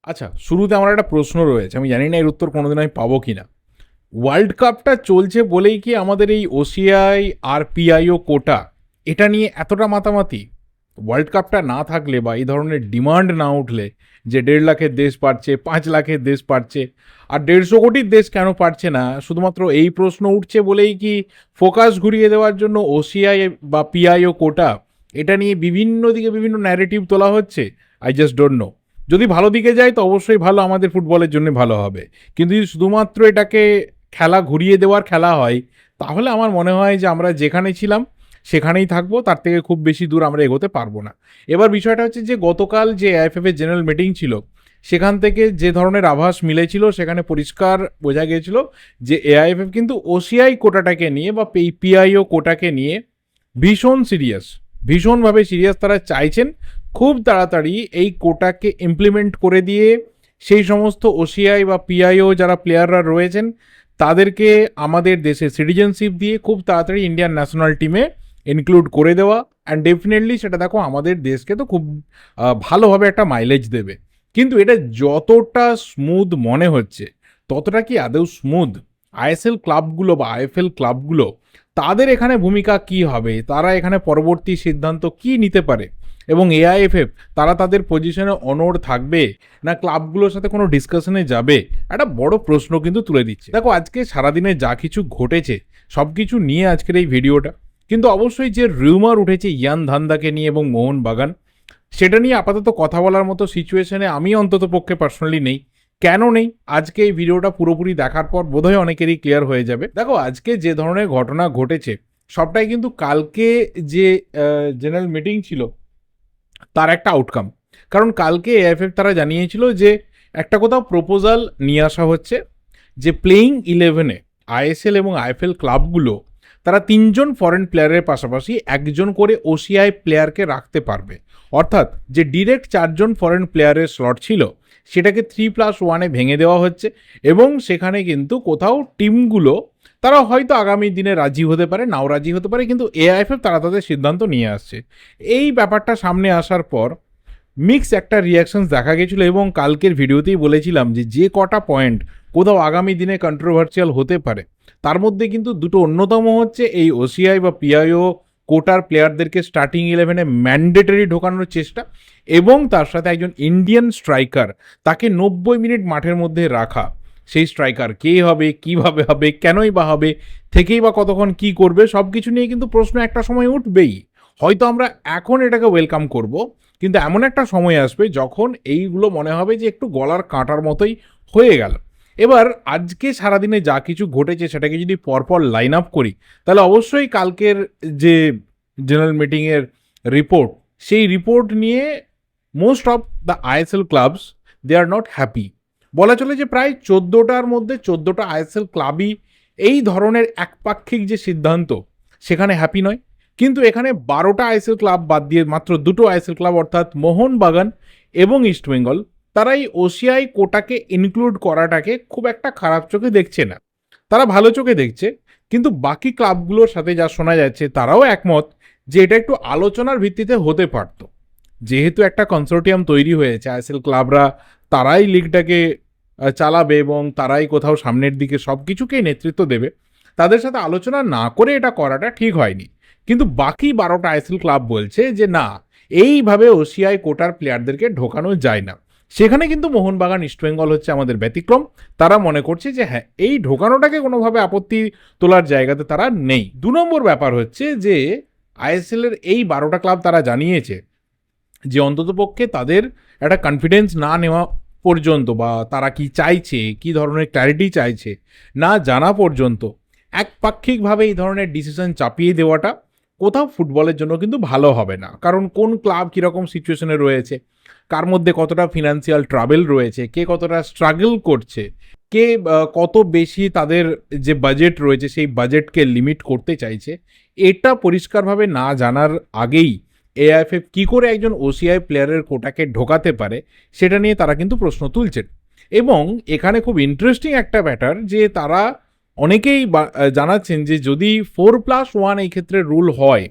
আচ্ছা, শুরুতে আমার একটা প্রশ্ন রয়েছে। আমি জানি না এর উত্তর কোনোদিন আমি পাবো কিনা। ওয়ার্ল্ড কাপটা চলছে বলেই কি আমাদের এই ওসিআই আর পিআইও কোটা এটা নিয়ে এতটা মাতামাতি? ওয়ার্ল্ড কাপটা না থাকলে বা এই ধরনের ডিমান্ড না উঠলে যে 1.5 লাখের দেশ পারছে, 5 লাখের দেশ পারছে, আর 150 কোটির দেশ কেন পারছে না? শুধুমাত্র এই প্রশ্ন উঠছে বলেই কি ফোকাস ঘুরিয়ে দেওয়ার জন্য ওসিআই বা পিআইও কোটা এটা নিয়ে বিভিন্ন দিকে বিভিন্ন ন্যারেটিভ তোলা হচ্ছে? I just don't know. যদি ভালো দিকে যায় তো অবশ্যই ভালো, আমাদের ফুটবলের জন্য ভালো হবে। কিন্তু যদি শুধুমাত্র এটাকে খেলা ঘুরিয়ে দেওয়ার খেলা হয়, তাহলে আমার মনে হয় যে আমরা যেখানে ছিলাম সেখানেই থাকবো, তার থেকে খুব বেশি দূর আমরা এগোতে পারবো না। এবার বিষয়টা হচ্ছে যে গতকাল যে এআইএফএফ এর জেনারেল মিটিং ছিল, সেখান থেকে যে ধরনের আভাস মিলেছিল সেখানে পরিষ্কার বোঝা গিয়েছিল যে এআইএফএফ কিন্তু ওসিআই কোটাটাকে নিয়ে বা পিআইও কোটাকে নিয়ে ভীষণ সিরিয়াস, ভীষণভাবে সিরিয়াস। তারা চাইছেন খুব তাড়াতাড়ি এই কোটাকে ইমপ্লিমেন্ট করে দিয়ে সেই সমস্ত ওসিআই বা পিআইও যারা প্লেয়াররা রয়েছেন তাদেরকে আমাদের দেশে সিটিজেনশিপ দিয়ে খুব তাড়াতাড়ি ইন্ডিয়ান ন্যাশনাল টিমে ইনক্লুড করে দেওয়া। অ্যান্ড ডেফিনেটলি সেটা দেখো আমাদের দেশকে তো খুব ভালোভাবে একটা মাইলেজ দেবে। কিন্তু এটা যতটা স্মুথ মনে হচ্ছে ততটা কি আদৌ স্মুথ? আইএসএল ক্লাবগুলো বা আইএফএল ক্লাবগুলো তাদের এখানে ভূমিকা কি হবে? তারা এখানে পরবর্তী সিদ্ধান্ত কি নিতে পারে? এবং এআইএফএফ তারা তাদের পজিশনে অনড় থাকবে না ক্লাবগুলোর সাথে কোনো ডিসকাশনে যাবে? একটা বড় প্রশ্ন কিন্তু তুলে দিচ্ছে। দেখো আজকে সারাদিনে যা কিছু ঘটেছে সব কিছু নিয়ে আজকের এই ভিডিওটা। কিন্তু অবশ্যই যে রিউমার উঠেছে ইয়ান ধান্দাকে নিয়ে এবং মোহন বাগান, সেটা নিয়ে আপাতত কথা বলার মতো সিচুয়েশনে আমি অন্তত পক্ষে পার্সোনালি নেই। কেন নেই? আজকে এই ভিডিওটা পুরোপুরি দেখার পর বোধহয় অনেকেরই ক্লিয়ার হয়ে যাবে। দেখো আজকে যে ধরনের ঘটনা ঘটেছে সবটাই কিন্তু কালকে যে জেনারেল মিটিং ছিল তার একটা আউটকাম। কারণ কালকে এএফএফ তারা জানিয়েছিল যে একটা কোথাও প্রপোজাল নিয়ে আসা হচ্ছে যে প্লেইং ইলেভেনে আইএসএল এবং আইএফএল ক্লাবগুলো তারা 3জন ফরেন প্লেয়ারের পাশাপাশি একজন করে ওসিআই প্লেয়ারকে রাখতে পারবে। অর্থাৎ যে ডিরেক্ট 4জন ফরেন প্লেয়ারের স্লট ছিল সেটাকে 3+1-এ ভেঙে দেওয়া হচ্ছে। এবং সেখানে কিন্তু কোথাও টিমগুলো তারা হয়তো আগামী দিনে রাজি হতে পারে, নাও রাজি হতে পারে, কিন্তু এআইএফএফ তারা তাদের সিদ্ধান্ত নিয়ে আসছে। এই ব্যাপারটা সামনে আসার পর মিক্স একটা রিয়াকশনস দেখা গেছিলো এবং কালকের ভিডিওতেই বলেছিলাম যে যে কটা পয়েন্ট কোথাও আগামী দিনে কন্ট্রোভার্সিয়াল হতে পারে তার মধ্যে কিন্তু দুটো অন্যতম হচ্ছে এই ওসিআই বা পিআইও কোটার প্লেয়ারদেরকে স্টার্টিং ইলেভেনে ম্যান্ডেটরি ঢোকানোর চেষ্টা, এবং তার সাথে একজন ইন্ডিয়ান স্ট্রাইকার তাকে 90 মিনিট মাঠের মধ্যে রাখা। সেই স্ট্রাইকার কে হবে, কিভাবে হবে, কেনই বা হবে, থেকেই বা কতক্ষণ কি করবে, সব কিছু নিয়ে কিন্তু প্রশ্ন একটা সময় উঠবেই। হয়তো আমরা এখন এটাকে ওয়েলকাম করব, কিন্তু এমন একটা সময় আসবে যখন এইগুলো মনে হবে যে একটু গলার কাঁটার মতোই হয়ে গেল। এবার আজকে সারাদিনে যা কিছু ঘটেছে সেটাকে যদি পরপর লাইন আপ করি তাহলে অবশ্যই কালকের যে জেনারেল মিটিংয়ের রিপোর্ট, সেই রিপোর্ট নিয়ে most of the ISL clubs they are not happy. বলা চলে যে প্রায় 14টার মধ্যে 14টা আইএসএল ক্লাবই এই ধরনের একপাক্ষিক যে সিদ্ধান্ত সেখানে হ্যাপি নয়। কিন্তু এখানে 12টা আইএসএল ক্লাব বাদ দিয়ে মাত্র 2টো আইএসএল ক্লাব অর্থাৎ মোহনবাগান এবং ইস্টবেঙ্গল তারা এই ওসিআই কোটাকে ইনক্লুড করাটাকে খুব একটা খারাপ চোখে দেখছে না, তারা ভালো চোখে দেখছে। কিন্তু বাকি ক্লাবগুলোর সাথে যা শোনা যাচ্ছে তারাও একমত যে এটা একটু আলোচনার ভিত্তিতে হতে পারত। যেহেতু একটা কনসোর্টিয়াম তৈরি হয়েছে, আইএসএল ক্লাবরা তারাই লিগটাকে চালাবে এবং তারাই কোথাও সামনের দিকে সব কিছুকেই নেতৃত্ব দেবে, তাদের সাথে আলোচনা না করে এটা করাটা ঠিক হয়নি। কিন্তু বাকি 12টা আইএসএল ক্লাব বলছে যে না, এইভাবে ওসিআই কোটার প্লেয়ারদেরকে ঢোকানো যায় না। সেখানে কিন্তু মোহনবাগান ইস্টবেঙ্গল হচ্ছে আমাদের ব্যতিক্রম। তারা মনে করছে যে হ্যাঁ, এই ঢোকানোটাকে কোনোভাবে আপত্তি তোলার জায়গাতে তারা নেই। 2 নম্বর ব্যাপার হচ্ছে যে আইএসএলের এই 12টা ক্লাব তারা জানিয়েছে যে অন্ততপক্ষে তাদের একটা কনফিডেন্স না নেওয়া পর্যন্ত বা তারা কি চাইছে, কি ধরনের ক্ল্যারিটি চাইছে না জানা পর্যন্ত একপাক্ষিকভাবে এই ধরনের ডিসিশন চাপিয়ে দেওয়াটা কোথাও ফুটবলের জন্য কিন্তু ভালো হবে না। কারণ কোন ক্লাব কীরকম সিচুয়েশনে রয়েছে, কার মধ্যে কতটা ফিনান্সিয়াল ট্রাভেল রয়েছে, কে কতটা স্ট্রাগল করছে, কে কত বেশি তাদের যে বাজেট রয়েছে সেই বাজেটকে লিমিট করতে চাইছে, এটা পরিষ্কারভাবে না জানার আগেই এআইএফএফ কী করে একজন ওসিআই প্লেয়ারের কোটাকে ঢোকাতে পারে সেটা নিয়ে তারা কিন্তু প্রশ্ন তুলছেন। এবং এখানে খুব ইন্টারেস্টিং একটা ব্যাটার যে তারা অনেকেই জানাচ্ছেন যে যদি 4+1 এই ক্ষেত্রে রুল হয়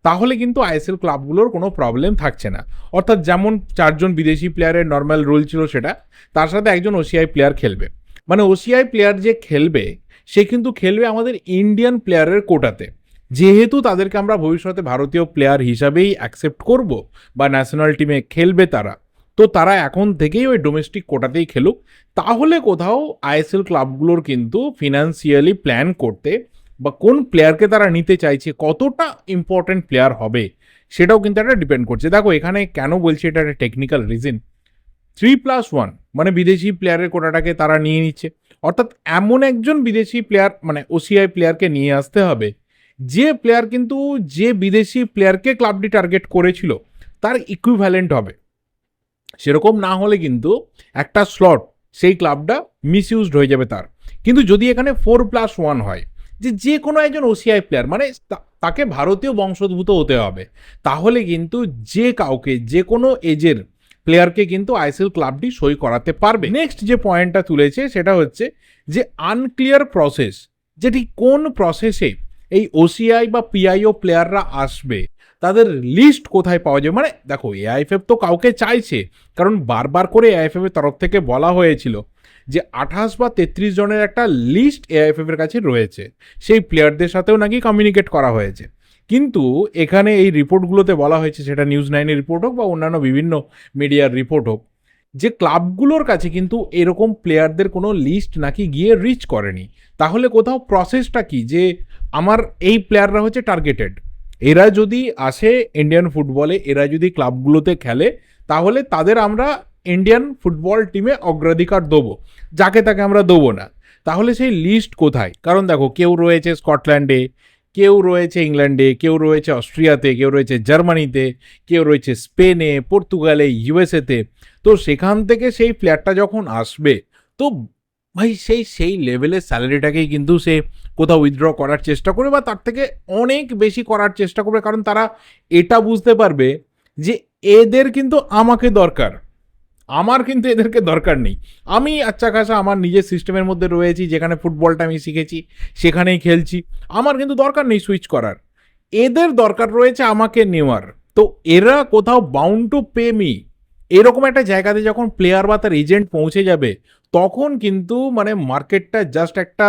তাহলে কিন্তু আইএসএল ক্লাবগুলোর কোনো প্রবলেম থাকছে না। অর্থাৎ যেমন 4জন বিদেশি প্লেয়ারের নর্মাল রুল ছিল সেটা, তার সাথে একজন ওসিআই প্লেয়ার খেলবে। মানে ওসিআই প্লেয়ার যে খেলবে সে কিন্তু খেলবে আমাদের ইন্ডিয়ান প্লেয়ারের কোটাতে। যেহেতু তাদেরকে আমরা ভবিষ্যতে ভারতীয় প্লেয়ার হিসাবেই অ্যাকসেপ্ট করব বা ন্যাশনাল টিমে খেলবে তারা, তো তারা এখন থেকেই ওই ডোমেস্টিক কোটাতেই খেলুক। তাহলে কোথাও আইএসএল ক্লাবগুলোর কিন্তু ফিনান্সিয়ালি প্ল্যান করতে বা কোন প্লেয়ারকে তারা নিতে চাইছে, কতটা ইম্পর্টেন্ট প্লেয়ার হবে, সেটাও কিন্তু একটা ডিপেন্ড করছে। দেখো এখানে কেন বলছি, এটা একটা টেকনিক্যাল রিজন। 3+1 মানে বিদেশি প্লেয়ারের কোটাটাকে তারা নিয়ে নিচ্ছে। অর্থাৎ এমন একজন বিদেশি প্লেয়ার মানে ওসিআই প্লেয়ারকে নিয়ে আসতে হবে যে প্লেয়ার কিন্তু যে বিদেশি প্লেয়ারকে ক্লাবটি টার্গেট করেছিল তার ইকুইভ্যালেন্ট হবে। সেরকম না হলে কিন্তু একটা স্লট সেই ক্লাবটা মিসইউজড হয়ে যাবে তার। কিন্তু যদি এখানে 4+1 হয়, যে কোনো একজন ওসিআই প্লেয়ার মানে তাকে ভারতীয় বংশোদ্ভূত হতে হবে, তাহলে কিন্তু যে কাউকে যে কোনো এজের প্লেয়ারকে কিন্তু আইএসএল ক্লাবটি সই করাতে পারবে। নেক্সট যে পয়েন্টটা তুলেছে সেটা হচ্ছে যে আনক্লিয়ার প্রসেস, যেটি কোন প্রসেসে এই ওসিআই বা পিআইও প্লেয়াররা আসবে, তাদের লিস্ট কোথায় পাওয়া যাবে। মানে দেখো এআইএফএফ তো কাউকে চাইছে, কারণ বারবার করে এআইএফএফ এর তরফ থেকে বলা হয়েছিল যে 28 বা 33 জনের একটা লিস্ট এআইএফএফ এর কাছে রয়েছে, সেই প্লেয়ারদের সাথেও নাকি কমিউনিকেট করা হয়েছে। কিন্তু এখানে এই রিপোর্টগুলোতে বলা হয়েছে, সেটা নিউজ 9-এর রিপোর্ট হোক বা অন্যান্য বিভিন্ন মিডিয়ার রিপোর্ট হোক, যে ক্লাবগুলোর কাছে কিন্তু এরকম প্লেয়ারদের কোনো লিস্ট নাকি গিয়ে রিচ করেনি। তাহলে কোথাও প্রসেসটা কি, যে আমার এই প্লেয়াররা হচ্ছে টার্গেটেড, এরা যদি আসে ইন্ডিয়ান ফুটবলে, এরা যদি ক্লাবগুলোতে খেলে, তাহলে তাদের আমরা ইন্ডিয়ান ফুটবল টিমে অগ্রাধিকার দেবো, যাকে তাকে আমরা দেবো না। তাহলে সেই লিস্ট কোথায়? কারণ দেখো কেউ রয়েছে স্কটল্যান্ডে, কেউ রয়েছে ইংল্যান্ডে, কেউ রয়েছে অস্ট্রিয়াতে, কেউ রয়েছে জার্মানিতে, কেউ রয়েছে স্পেনে, পর্তুগালে, ইউএসএতে। তো সেখান থেকে সেই প্লেয়ারটা যখন আসবে, তো ভাই সেই লেভেলের স্যালারিটাকেই কিন্তু সে কোথাও উইথড্র করার চেষ্টা করবে বা তার থেকে অনেক বেশি করার চেষ্টা করবে। কারণ তারা এটা বুঝতে পারবে যে এদের কিন্তু আমাকে দরকার, আমার কিন্তু এদেরকে দরকার নেই। আমি আচ্ছা খাসা আমার নিজের সিস্টেমের মধ্যে রয়েছি, যেখানে ফুটবলটা আমি শিখেছি সেখানেই খেলছি, আমার কিন্তু দরকার নেই সুইচ করার। এদের দরকার রয়েছে আমাকে নেওয়ার। তো এরা কোথাও বাউন্ড টু পে মি, এরকম একটা জায়গাতে যখন প্লেয়ার বা তার এজেন্ট পৌঁছে যাবে, তখন কিন্তু মানে মার্কেটটা জাস্ট একটা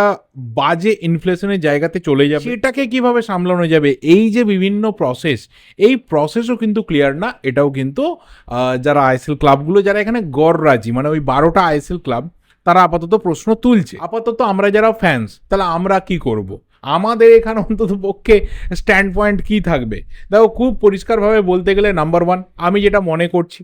বাজে ইনফ্লেশনের জায়গাতে চলে যাবে। সেটাকে কিভাবে সামলানো যাবে, এই যে বিভিন্ন প্রসেস, এই প্রসেসও কিন্তু ক্লিয়ার না। এটাও কিন্তু যারা আইএসএল ক্লাবগুলো যারা এখানে গড় রাজি, মানে ওই 12টা আইএসএল ক্লাব, তারা আপাতত প্রশ্ন তুলছে। আপাতত আমরা যারা ফ্যান্স, তাহলে আমরা কি করব? আমাদের এখানে অন্তত পক্ষে স্ট্যান্ড পয়েন্ট কি থাকবে? দেখো খুব পরিষ্কারভাবে বলতে গেলে, নাম্বার 1, আমি যেটা মনে করছি,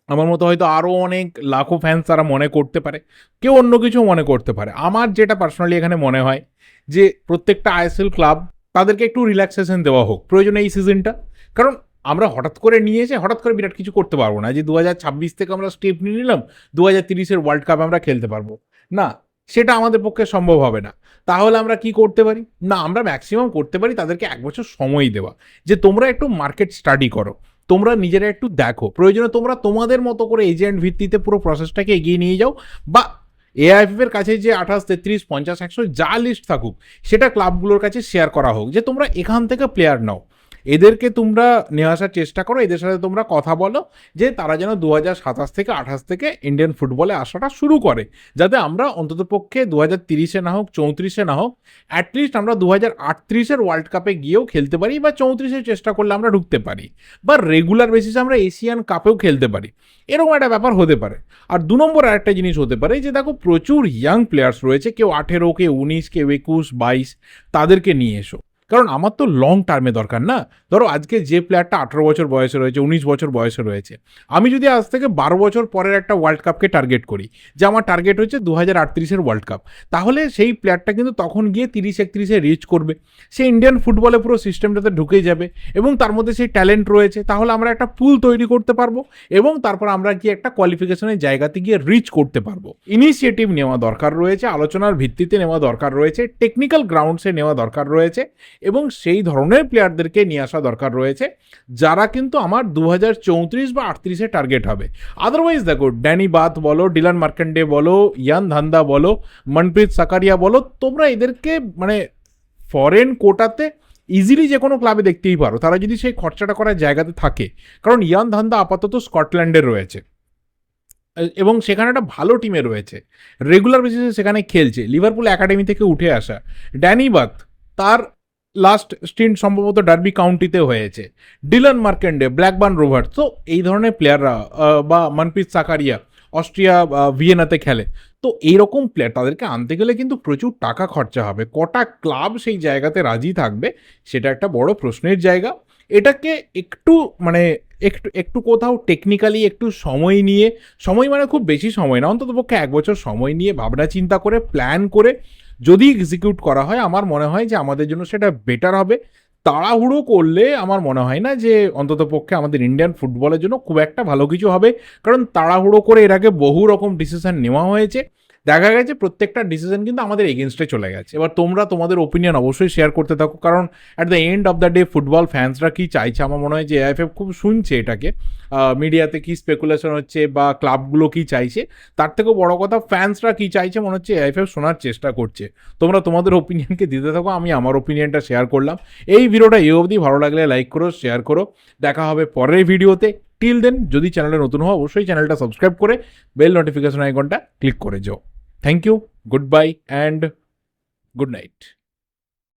আমার মতো হয়তো আরও অনেক লাখো ফ্যান্স তারা মনে করতে পারে, কেউ অন্য কিছু মনে করতে পারে। আমার যেটা পার্সোনালি এখানে মনে হয় যে প্রত্যেকটা আইএসএল ক্লাব তাদেরকে একটু রিল্যাক্সেশন দেওয়া হোক প্রয়োজনে এই সিজনটা। কারণ আমরা হঠাৎ করে নিয়ে এসে হঠাৎ করে বিরাট কিছু করতে পারবো না, যে 2026 থেকে আমরা স্টেপ নিয়ে নিলাম 2030-এর ওয়ার্ল্ড কাপ আমরা খেলতে পারবো না, সেটা আমাদের পক্ষে সম্ভব হবে না। তাহলে আমরা কি করতে পারি না, আমরা ম্যাক্সিমাম করতে পারি তাদেরকে 1 বছর সময় দেওয়া, যে তোমরা একটু মার্কেট স্টাডি করো, তোমরা নিজেরা একটু দেখো, প্রয়োজনে তোমরা তোমাদের মতো করে এজেন্ট ভিত্তিতে পুরো প্রসেসটাকে এগিয়ে নিয়ে যাও, বা এআইএফএফ এর কাছে যে 28, 33, 50, 100 যা লিস্ট থাকুক, সেটা ক্লাবগুলোর কাছে শেয়ার করা হোক, যে তোমরা এখান থেকে প্লেয়ার নাও, এদেরকে তোমরা নিয়ে আসার চেষ্টা করো, এদের সাথে তোমরা কথা বলো, যে তারা যেন 2027 থেকে 28 থেকে ইন্ডিয়ান ফুটবলে আসাটা শুরু করে, যাতে আমরা অন্তত পক্ষে 2030-এ না হোক, 34-এ না হোক, অ্যাটলিস্ট আমরা 2038-এর ওয়ার্ল্ড কাপে গিয়েও খেলতে পারি, বা 34-এর চেষ্টা করলে আমরা ঢুকতে পারি, বা রেগুলার বেসিসে আমরা এশিয়ান কাপেও খেলতে পারি। এরকম একটা ব্যাপার হতে পারে। আর 2 নম্বর আরেকটা জিনিস হতে পারে, যে দেখো প্রচুর ইয়াং প্লেয়ার্স রয়েছে, কেউ 18, কেউ 19, কেউ 21, 22, তাদেরকে নিয়ে এসো। কারণ আমার তো লং টার্মে দরকার না। ধরো আজকে যে প্লেয়ারটা 18 বছর বয়সে রয়েছে, 19 বছর বয়সে রয়েছে, আমি যদি আজ থেকে 12 বছর পরের একটা ওয়ার্ল্ড কাপকে টার্গেট করি, যে আমার টার্গেট হচ্ছে 2038-এর ওয়ার্ল্ড কাপ, তাহলে সেই প্লেয়ারটা কিন্তু তখন গিয়ে 30-31-এ রিচ করবে, সে ইন্ডিয়ান ফুটবলে পুরো সিস্টেমটাতে ঢুকে যাবে, এবং তার মধ্যে সেই ট্যালেন্ট রয়েছে। তাহলে আমরা একটা পুল তৈরি করতে পারবো, এবং তারপর আমরা গিয়ে একটা কোয়ালিফিকেশনের জায়গাতে গিয়ে রিচ করতে পারবো। ইনিশিয়েটিভ নেওয়া দরকার রয়েছে, আলোচনার ভিত্তিতে নেওয়া দরকার রয়েছে, টেকনিক্যাল গ্রাউন্ডসে নেওয়া দরকার রয়েছে, এবং সেই ধরনের প্লেয়ারদেরকে নিয়ে আসা দরকার রয়েছে, যারা কিন্তু আমার 2034 বা 38-এ টার্গেট হবে। আদারওয়াইজ দেখো ড্যানি বাথ বলো, ডিলান মার্কেন্ডে বলো, ইয়ান ধান্দা বলো, মনপ্রীত সাকারিয়া বলো, তোমরা এদেরকে মানে ফরেন কোটাতে ইজিলি যে কোনো ক্লাবে দেখতেই পারো, তারা যদি সেই খরচাটা করার জায়গাতে থাকে। কারণ ইয়ান ধান্দা আপাতত স্কটল্যান্ডে রয়েছে এবং সেখানে একটা ভালো টিমে রয়েছে, রেগুলার বেসিসে সেখানে খেলছে, লিভারপুল একাডেমি থেকে উঠে আসা। ড্যানি বাথ, তার লাস্ট স্টিন্ট সম্ভবত ডার্বি কাউন্টিতে হয়েছে। ডিলান মার্কেন্ডে, ব্ল্যাকবার্ন রোভার্স, তো এই ধরনের প্লেয়াররা, বা মনপ্রীত সাকারিয়া, অস্ট্রিয়া ভিয়েনাতে খেলে। তো এইরকম প্লেয়ার তাদেরকে আনতে গেলে কিন্তু প্রচুর টাকা খরচা হবে। কটা ক্লাব সেই জায়গাতে রাজি থাকবে সেটা একটা বড় প্রশ্নের জায়গা। এটাকে একটু মানে একটু একটু কোথাও টেকনিক্যালি একটু সময় নিয়ে, সময় মানে খুব বেশি সময় না, অন্ততপক্ষে 1 বছর সময় নিয়ে ভাবনা চিন্তা করে প্ল্যান করে যদি এক্সিকিউট করা হয়, আমার মনে হয় যে আমাদের জন্য সেটা বেটার হবে। তাড়াহুড়ো করলে আমার মনে হয় না যে অন্ততপক্ষে আমাদের ইন্ডিয়ান ফুটবলের জন্য খুব একটা ভালো কিছু হবে। কারণ তাড়াহুড়ো করে এর আগে বহু রকম ডিসিশন নেওয়া হয়েছে, দেখা গেছে প্রত্যেকটা ডিসিশন কিন্তু আমাদের এগেনস্টে চলে গেছে। এবার তোমরা তোমাদের ওপিনিয়ন অবশ্যই শেয়ার করতে থাকো, কারণ at the end of the day football ফ্যান্সরা কী চাইছে, আমার মনে হয় যে এআইএফএফ খুব শুনছে এটাকে, মিডিয়াতে কী স্পেকুলেশন হচ্ছে বা ক্লাবগুলো কী চাইছে, তার থেকেও বড় কথা ফ্যান্সরা কী চাইছে মনে হচ্ছে এআইএফএফ শোনার চেষ্টা করছে। তোমরা তোমাদের ওপিনিয়নকে দিতে থাকো, আমি আমার ওপিনিয়নটা শেয়ার করলাম। এই ভিডিওটা এই অবধি, ভালো লাগলে লাইক করো, শেয়ার করো, দেখা হবে পরের ভিডিওতে। টিল দেন, যদি চ্যানেলে নতুন হও অবশ্যই চ্যানেলটা সাবস্ক্রাইব করে বেল নোটিফিকেশন আইকনটা ক্লিক করে যাও। Thank you, goodbye, and good night.